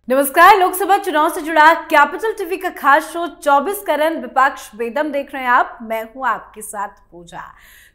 नमस्कार। लोकसभा चुनाव से जुड़ा कैपिटल टीवी का खास शो 24 करन विपक्ष बेदम देख रहे हैं आप। मैं हूं आपके साथ पूजा।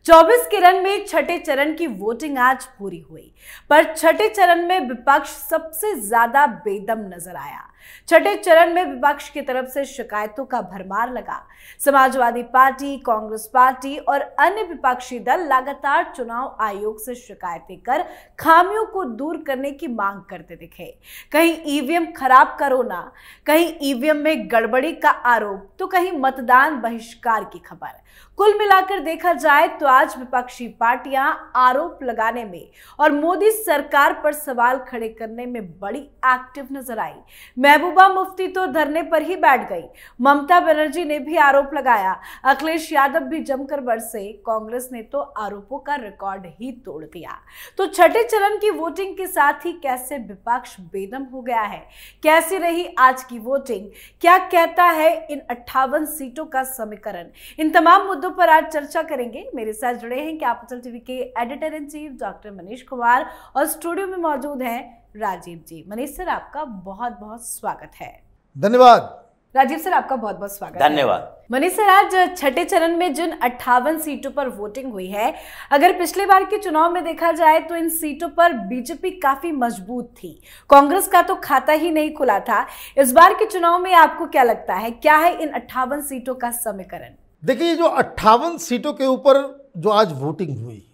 24 किरण में छठे चरण की वोटिंग आज पूरी हुई, पर छठे चरण में विपक्ष सबसे ज्यादा बेदम नजर आया। छठे चरण में विपक्ष की तरफ से शिकायतों का भरमार लगा। समाजवादी पार्टी, कांग्रेस पार्टी और अन्य विपक्षी दल लगातार चुनाव आयोग से शिकायतें कर खामियों को दूर करने की मांग करते दिखे। कहीं ईवीएम खराब करो ना, कहीं ईवीएम में गड़बड़ी का आरोप, तो कहीं मतदान बहिष्कार की खबर। कुल मिलाकर देखा जाए तो आज विपक्षी पार्टियां आरोप लगाने में और मोदी सरकार पर सवाल खड़े करने में बड़ी एक्टिव नजर आई। महबूबा मुफ्ती तो धरने पर ही बैठ गई। ममता बनर्जी ने भी आरोप लगाया। अखिलेश यादव भी जमकर बरसे। कांग्रेस ने तो आरोपों का रिकॉर्ड ही तोड़ दिया। तो छठे चरण की वोटिंग के साथ ही कैसे विपक्ष बेदम हो गया है, कैसी रही आज की वोटिंग, क्या कहता है इन 58 सीटों का समीकरण, इन तमाम मुद्दों पर आज चर्चा करेंगे। मेरे साथ जुड़े हैं कैपिटल टीवी के editor in chief doctor Manish Kumar और स्टूडियो में मौजूद हैं राजीव जी। मनीष सर, आपका बहुत बहुत स्वागत है। धन्यवाद। राजीव सर, आपका बहुत बहुत स्वागत है। धन्यवाद। मनीष सर, आज छठे चरण में जिन 58 सीटों पर वोटिंग हुई है, अगर पिछले बार के चुनाव में देखा जाए तो इन सीटों पर बीजेपी काफी मजबूत थी। कांग्रेस का तो खाता ही नहीं खुला था। इस बार के चुनाव में आपको क्या लगता है, क्या है इन 58 सीटों का समीकरण? देखिए, जो 58 सीटों के ऊपर जो आज वोटिंग हुई,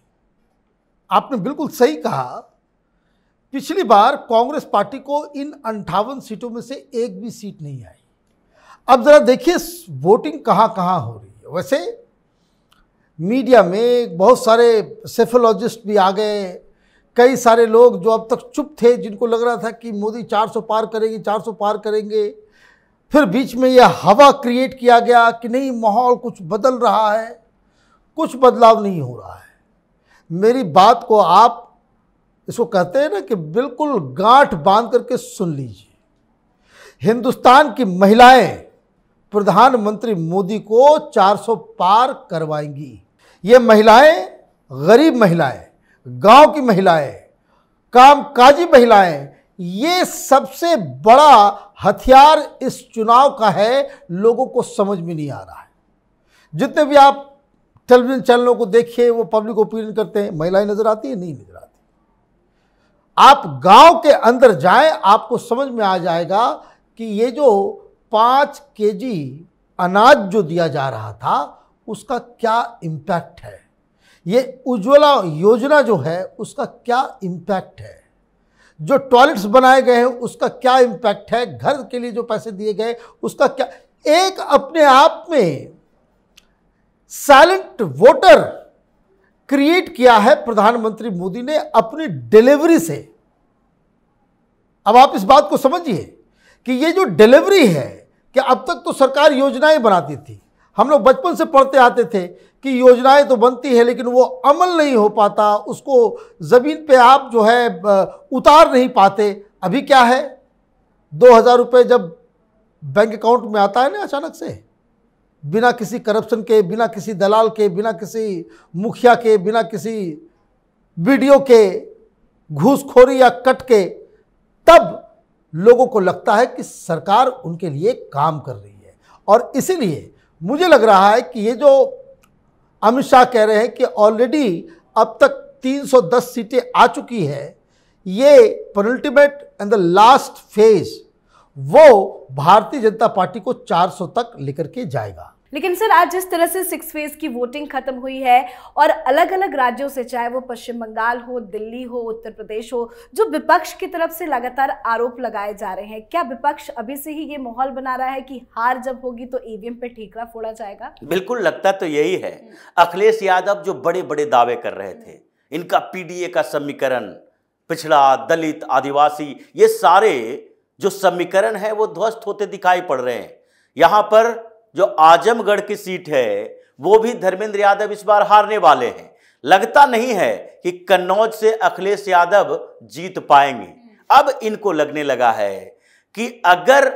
आपने बिल्कुल सही कहा। पिछली बार कांग्रेस पार्टी को इन 58 सीटों में से एक भी सीट नहीं आई। अब जरा देखिए वोटिंग कहाँ कहाँ हो रही है। वैसे मीडिया में बहुत सारे सेफोलॉजिस्ट भी आ गए, कई सारे लोग जो अब तक चुप थे, जिनको लग रहा था कि मोदी 400 पार करेंगे, 400 पार करेंगे, फिर बीच में यह हवा क्रिएट किया गया कि नहीं, माहौल कुछ बदल रहा है। कुछ बदलाव नहीं हो रहा है। मेरी बात को आप इसको कहते हैं ना कि बिल्कुल गांठ बांध करके सुन लीजिए। हिंदुस्तान की महिलाएं प्रधानमंत्री मोदी को 400 पार करवाएंगी। ये महिलाएं गरीब महिलाएं, गांव की महिलाएं, कामकाजी महिलाएं, ये सबसे बड़ा हथियार इस चुनाव का है। लोगों को समझ में नहीं आ रहा है। जितने भी आप टेलीविजन चैनलों को देखिए, वो पब्लिक ओपिनियन करते हैं, महिलाएं नजर आती है? नहीं नजर आती। आप गांव के अंदर जाएं, आपको समझ में आ जाएगा कि ये जो 5 केजी अनाज जो दिया जा रहा था, उसका क्या इम्पैक्ट है। ये उज्ज्वला योजना जो है, उसका क्या इम्पैक्ट है। जो टॉयलेट्स बनाए गए हैं, उसका क्या इम्पैक्ट है। घर के लिए जो पैसे दिए गए, उसका क्या। एक अपने आप में साइलेंट वोटर क्रिएट किया है प्रधानमंत्री मोदी ने अपनी डिलीवरी से। अब आप इस बात को समझिए कि ये जो डिलीवरी है, कि अब तक तो सरकार योजनाएं बनाती थी। हम लोग बचपन से पढ़ते आते थे कि योजनाएं तो बनती है, लेकिन वो अमल नहीं हो पाता, उसको ज़मीन पे आप जो है उतार नहीं पाते। अभी क्या है, 2000 रुपये जब बैंक अकाउंट में आता है ना अचानक से, बिना किसी करप्शन के, बिना किसी दलाल के, बिना किसी मुखिया के, बिना किसी वीडियो के, घूसखोरी या कट के, तब लोगों को लगता है कि सरकार उनके लिए काम कर रही है। और इसीलिए मुझे लग रहा है कि ये जो अमित शाह कह रहे हैं कि ऑलरेडी अब तक 310 सीटें आ चुकी है, ये penultimate and the last phase वो भारतीय जनता पार्टी को 400 तक लेकर के जाएगा। लेकिन सर, आज जिस तरह से 6 फेज की वोटिंग खत्म हुई है और अलग अलग राज्यों से, चाहे वो पश्चिम बंगाल हो, दिल्ली हो, उत्तर प्रदेश हो, जो विपक्ष की तरफ से लगातार आरोप लगाए जा रहे हैं, क्या विपक्ष अभी से ही ये माहौल बना रहा है कि हार जब होगी तो ईवीएम पे ठीकरा फोड़ा जाएगा? बिल्कुल, लगता तो यही है। अखिलेश यादव जो बड़े बड़े दावे कर रहे थे, इनका पीडीए का समीकरण, पिछड़ा, दलित, आदिवासी, ये सारे जो समीकरण है वो ध्वस्त होते दिखाई पड़ रहे हैं। यहाँ पर जो आजमगढ़ की सीट है, वो भी धर्मेंद्र यादव इस बार हारने वाले हैं। लगता नहीं है कि कन्नौज से अखिलेश यादव जीत पाएंगे। अब इनको लगने लगा है कि अगर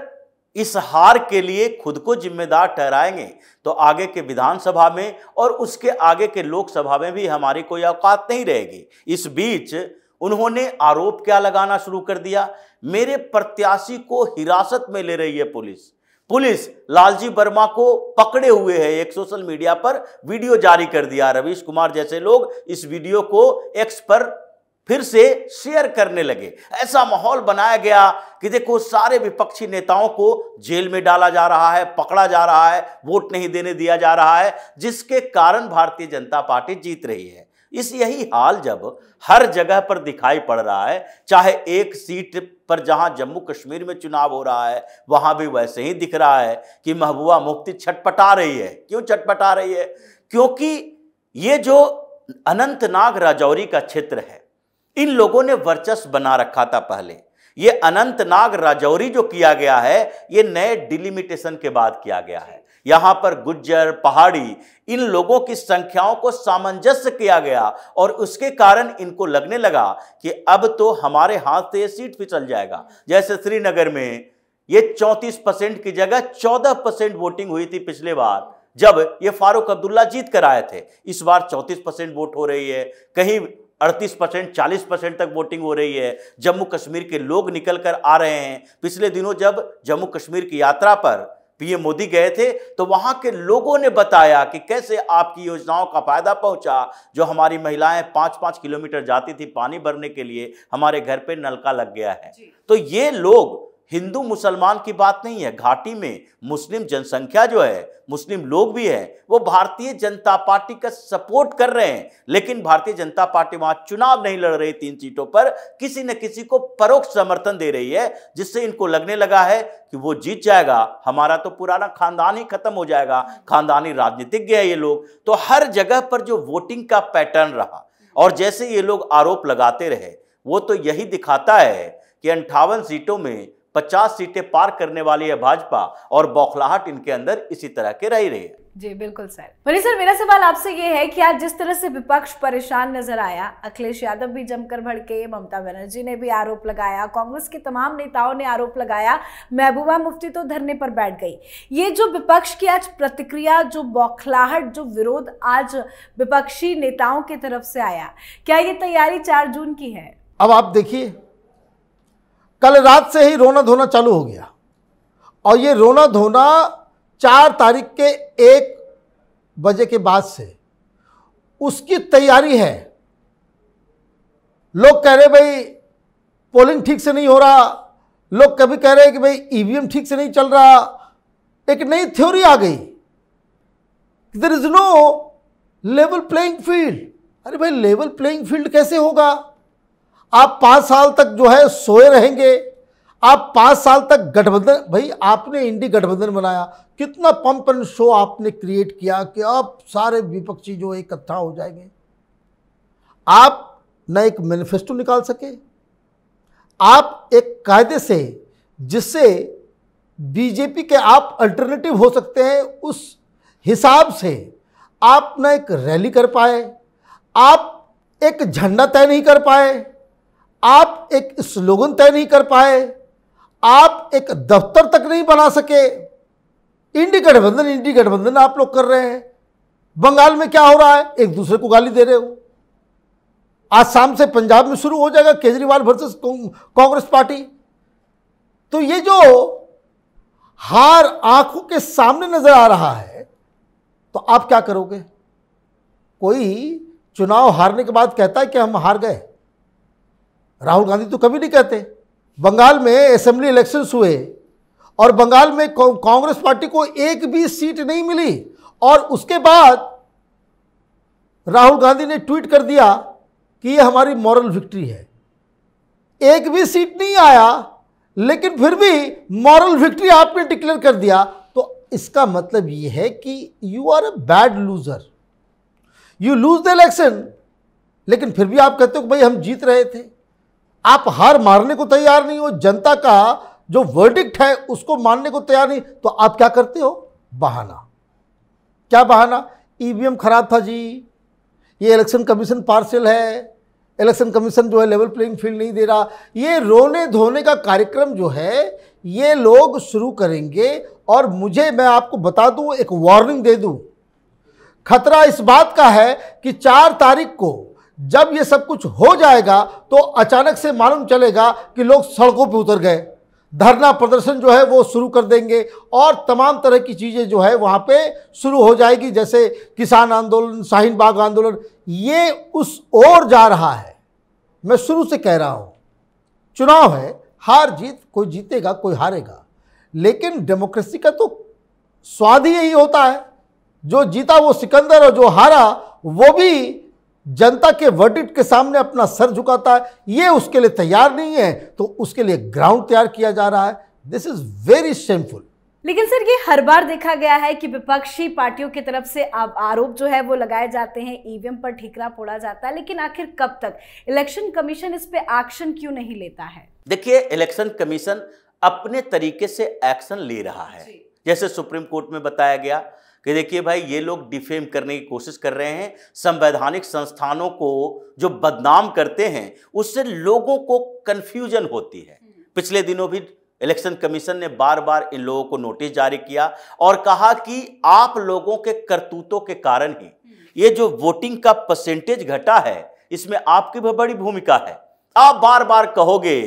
इस हार के लिए खुद को जिम्मेदार ठहराएंगे तो आगे के विधानसभा में और उसके आगे के लोकसभा में भी हमारी कोई औकात नहीं रहेगी। इस बीच उन्होंने आरोप क्या लगाना शुरू कर दिया, मेरे प्रत्याशी को हिरासत में ले रही है पुलिस लालजी वर्मा को पकड़े हुए है। एक सोशल मीडिया पर वीडियो जारी कर दिया। रवीश कुमार जैसे लोग इस वीडियो को एक्स पर फिर से शेयर करने लगे। ऐसा माहौल बनाया गया कि देखो सारे विपक्षी नेताओं को जेल में डाला जा रहा है, पकड़ा जा रहा है, वोट नहीं देने दिया जा रहा है, जिसके कारण भारतीय जनता पार्टी जीत रही है। यही हाल जब हर जगह पर दिखाई पड़ रहा है, चाहे एक सीट पर जहां जम्मू कश्मीर में चुनाव हो रहा है वहां भी वैसे ही दिख रहा है कि महबूबा मुफ्ती छटपटा रही है। क्यों छटपटा रही है? क्योंकि ये जो अनंतनाग राजौरी का क्षेत्र है, इन लोगों ने वर्चस्व बना रखा था पहले। ये अनंतनाग राजौरी जो किया गया है, ये नए डिलिमिटेशन के बाद किया गया है। यहां पर गुज्जर, पहाड़ी, इन लोगों की संख्याओं को सामंजस्य किया गया और उसके कारण इनको लगने लगा कि अब तो हमारे हाथ से ये सीट फिसल जाएगा। जैसे श्रीनगर में ये 34% की जगह 14% वोटिंग हुई थी पिछले बार, जब ये फारूक अब्दुल्ला जीत कर आए थे। इस बार 34% वोट हो रही है, कहीं 38%, 40% तक वोटिंग हो रही है। जम्मू कश्मीर के लोग निकल कर आ रहे हैं। पिछले दिनों जब जम्मू कश्मीर की यात्रा पर पीएम मोदी गए थे तो वहां के लोगों ने बताया कि कैसे आपकी योजनाओं का फायदा पहुंचा। जो हमारी महिलाएं 5-5 किलोमीटर जाती थी पानी भरने के लिए, हमारे घर पे नल का लग गया है। तो ये लोग हिंदू मुसलमान की बात नहीं है, घाटी में मुस्लिम जनसंख्या जो है, मुस्लिम लोग भी हैं, वो भारतीय जनता पार्टी का सपोर्ट कर रहे हैं। लेकिन भारतीय जनता पार्टी वहां चुनाव नहीं लड़ रही 3 सीटों पर, किसी न किसी को परोक्ष समर्थन दे रही है, जिससे इनको लगने लगा है कि वो जीत जाएगा, हमारा तो पुराना खानदान ही खत्म हो जाएगा। खानदानी राजनीतिज्ञ है ये लोग। तो हर जगह पर जो वोटिंग का पैटर्न रहा और जैसे ये लोग आरोप लगाते रहे, वो तो यही दिखाता है कि 58 सीटों में 50 सीटें पार करने वाली है भाजपा और बौखलाहट इनके अंदर इसी तरह के रही है। जी बिल्कुल सर। वही सर, मेरा सवाल आपसे ये है कि आज जिस तरह से विपक्ष परेशान नजर आया, अखिलेश यादव भी जमकर भड़के, ममता बनर्जी ने भी आरोप लगाया, कांग्रेस के तमाम नेताओं ने आरोप लगाया, महबूबा मुफ्ती तो धरने पर बैठ गई। ये जो विपक्ष की आज प्रतिक्रिया, जो बौखलाहट, जो विरोध आज विपक्षी नेताओं की तरफ से आया, क्या ये तैयारी 4 जून की है? अब आप देखिए, कल रात से ही रोना धोना चालू हो गया और ये रोना धोना 4 तारीख के 1 बजे के बाद से उसकी तैयारी है। लोग कह रहे भाई पोलिंग ठीक से नहीं हो रहा, लोग कभी कह रहे हैं कि भाई ईवीएम ठीक से नहीं चल रहा। एक नई थ्योरी आ गई, there is no level playing field. अरे भाई लेवल प्लेइंग फील्ड कैसे होगा? आप 5 साल तक जो है सोए रहेंगे, आप 5 साल तक गठबंधन, भाई आपने इंडी गठबंधन बनाया, कितना पंप एंड शो आपने क्रिएट किया कि अब सारे विपक्षी जो इकट्ठा हो जाएंगे। आप न एक मैनिफेस्टो निकाल सके, आप एक कायदे से जिससे बीजेपी के आप अल्टरनेटिव हो सकते हैं, उस हिसाब से आप न एक रैली कर पाए, आप एक झंडा तय नहीं कर पाए, आप एक स्लोगन तय नहीं कर पाए, आप एक दफ्तर तक नहीं बना सके। इंडी गठबंधन आप लोग कर रहे हैं। बंगाल में क्या हो रहा है? एक दूसरे को गाली दे रहे हो। आज शाम से पंजाब में शुरू हो जाएगा केजरीवाल वर्सेस कांग्रेस पार्टी। तो ये जो हार आंखों के सामने नजर आ रहा है, तो आप क्या करोगे? कोई चुनाव हारने के बाद कहता है कि हम हार गए? राहुल गांधी तो कभी नहीं कहते। बंगाल में असेंबली इलेक्शंस हुए और बंगाल में कांग्रेस पार्टी को एक भी सीट नहीं मिली और उसके बाद राहुल गांधी ने ट्वीट कर दिया कि ये हमारी मॉरल विक्ट्री है। एक भी सीट नहीं आया, लेकिन फिर भी मॉरल विक्ट्री आपने डिक्लेयर कर दिया। तो इसका मतलब ये है कि you are a bad loser, you lose the election, लेकिन फिर भी आप कहते हो कि भाई हम जीत रहे थे। आप हार मारने को तैयार नहीं हो, जनता का जो वर्डिक्ट है उसको मानने को तैयार नहीं, तो आप क्या करते हो? बहाना। क्या बहाना? ईवीएम खराब था जी, ये इलेक्शन कमीशन पार्शियल है, इलेक्शन कमीशन जो है लेवल प्लेइंग फील्ड नहीं दे रहा। ये रोने धोने का कार्यक्रम जो है ये लोग शुरू करेंगे। और मैं आपको बता दूं, एक वार्निंग दे दूं, खतरा इस बात का है कि 4 तारीख को जब ये सब कुछ हो जाएगा तो अचानक से मालूम चलेगा कि लोग सड़कों पे उतर गए, धरना प्रदर्शन जो है वो शुरू कर देंगे और तमाम तरह की चीज़ें जो है वहाँ पे शुरू हो जाएगी, जैसे किसान आंदोलन, शाहीन बाग आंदोलन, ये उस ओर जा रहा है। मैं शुरू से कह रहा हूँ, चुनाव है, हार जीत, कोई जीतेगा कोई हारेगा, लेकिन डेमोक्रेसी का तो स्वाद ही यही होता है, जो जीता वो सिकंदर और जो हारा वो भी जनता के वर्डिक्ट के सामने अपना सर झुकाता है। ये उसके लिए तैयार नहीं है तो उसके लिए ग्राउंड तैयार किया जा रहा है। This is very shameful. लेकिन सर, ये हर बार देखा गया है कि विपक्षी पार्टियों की तरफ से आरोप जो है वो लगाए जाते हैं, ईवीएम पर ठीकरा फोड़ा जाता है, लेकिन आखिर कब तक इलेक्शन कमीशन इस पे एक्शन क्यों नहीं लेता है? देखिए, इलेक्शन कमीशन अपने तरीके से एक्शन ले रहा है। जैसे सुप्रीम कोर्ट में बताया गया कि देखिए भाई, ये लोग डिफेम करने की कोशिश कर रहे हैं, संवैधानिक संस्थानों को जो बदनाम करते हैं उससे लोगों को कंफ्यूजन होती है। पिछले दिनों भी इलेक्शन कमीशन ने बार बार इन लोगों को नोटिस जारी किया और कहा कि आप लोगों के करतूतों के कारण ही ये जो वोटिंग का परसेंटेज घटा है, इसमें आपकी भी बड़ी भूमिका है। आप बार बार कहोगे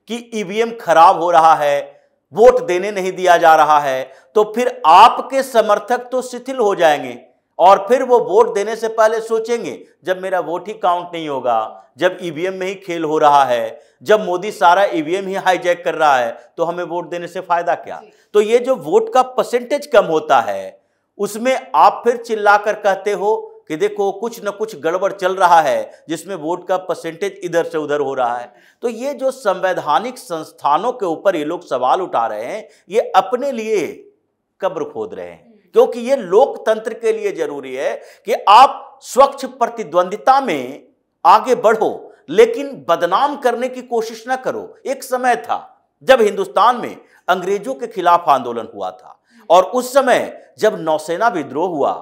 कि ईवीएम खराब हो रहा है, वोट देने नहीं दिया जा रहा है, तो फिर आपके समर्थक तो शिथिल हो जाएंगे और फिर वो वोट देने से पहले सोचेंगे, जब मेरा वोट ही काउंट नहीं होगा, जब ईवीएम में ही खेल हो रहा है, जब मोदी सारा ईवीएम ही हाईजैक कर रहा है, तो हमें वोट देने से फायदा क्या? तो ये जो वोट का परसेंटेज कम होता है, उसमें आप फिर चिल्लाकर कहते हो कि देखो कुछ न कुछ गड़बड़ चल रहा है, जिसमें वोट का परसेंटेज इधर से उधर हो रहा है। तो ये जो संवैधानिक संस्थानों के ऊपर ये लोग सवाल उठा रहे हैं, ये अपने लिए कब्र खोद रहे हैं, क्योंकि ये लोकतंत्र के लिए जरूरी है कि आप स्वच्छ प्रतिद्वंदिता में आगे बढ़ो, लेकिन बदनाम करने की कोशिश ना करो। एक समय था जब हिंदुस्तान में अंग्रेजों के खिलाफ आंदोलन हुआ था और उस समय जब नौसेना विद्रोह हुआ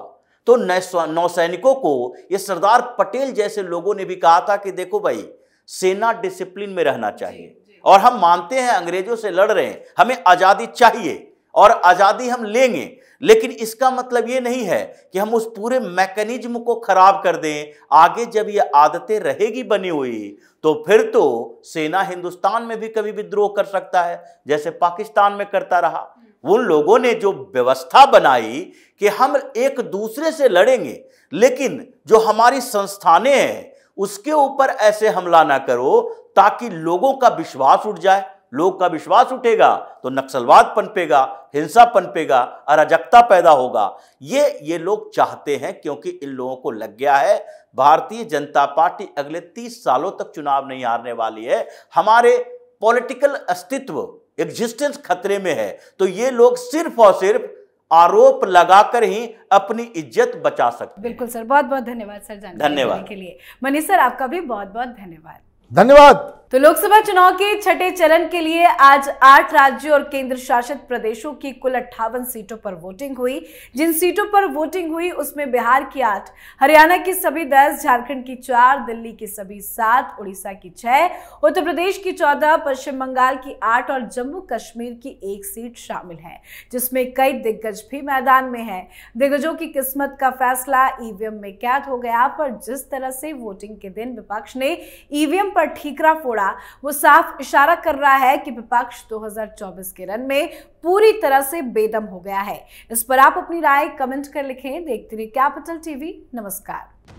तो नौसैनिकों को ये सरदार पटेल जैसे लोगों ने भी कहा था कि देखो भाई, सेना डिसिप्लिन में रहना चाहिए और हम मानते हैं अंग्रेजों से लड़ रहे हैं, हमें आज़ादी चाहिए और आज़ादी हम लेंगे, लेकिन इसका मतलब ये नहीं है कि हम उस पूरे मैकेनिज्म को खराब कर दें। आगे जब ये आदतें रहेगी बनी हुई तो फिर तो सेना हिंदुस्तान में भी कभी विद्रोह कर सकता है, जैसे पाकिस्तान में करता रहा। उन लोगों ने जो व्यवस्था बनाई कि हम एक दूसरे से लड़ेंगे, लेकिन जो हमारी संस्थानें हैं उसके ऊपर ऐसे हमला ना करो ताकि लोगों का विश्वास उठ जाए। लोग का विश्वास उठेगा तो नक्सलवाद पनपेगा, हिंसा पनपेगा, अराजकता पैदा होगा। ये लोग चाहते हैं, क्योंकि इन लोगों को लग गया है भारतीय जनता पार्टी अगले 30 सालों तक चुनाव नहीं हारने वाली है, हमारे पॉलिटिकल अस्तित्व, एग्जिस्टेंस खतरे में है। तो ये लोग सिर्फ और सिर्फ आरोप लगाकर ही अपनी इज्जत बचा सकते हैं। बिल्कुल सर, बहुत बहुत धन्यवाद सर जानकारी देने के लिए। मनीष सर, आपका भी बहुत बहुत धन्यवाद। धन्यवाद। तो लोकसभा चुनाव के छठे चरण के लिए आज 8 राज्यों और केंद्र शासित प्रदेशों की कुल 58 सीटों पर वोटिंग हुई। जिन सीटों पर वोटिंग हुई उसमें बिहार की 8, हरियाणा की सभी 10, झारखंड की 4, दिल्ली की सभी 7, उड़ीसा की 6, उत्तर प्रदेश की 14, पश्चिम बंगाल की 8 और जम्मू कश्मीर की 1 सीट शामिल है, जिसमें कई दिग्गज भी मैदान में हैं। दिग्गजों की किस्मत का फैसला ईवीएम में कैद हो गया, पर जिस तरह से वोटिंग के दिन विपक्ष ने ईवीएम पर ठीकरा फोड़ा, वो साफ इशारा कर रहा है कि विपक्ष 2024 के रण में पूरी तरह से बेदम हो गया है। इस पर आप अपनी राय कमेंट कर लिखें। देखते रहिए कैपिटल टीवी। नमस्कार।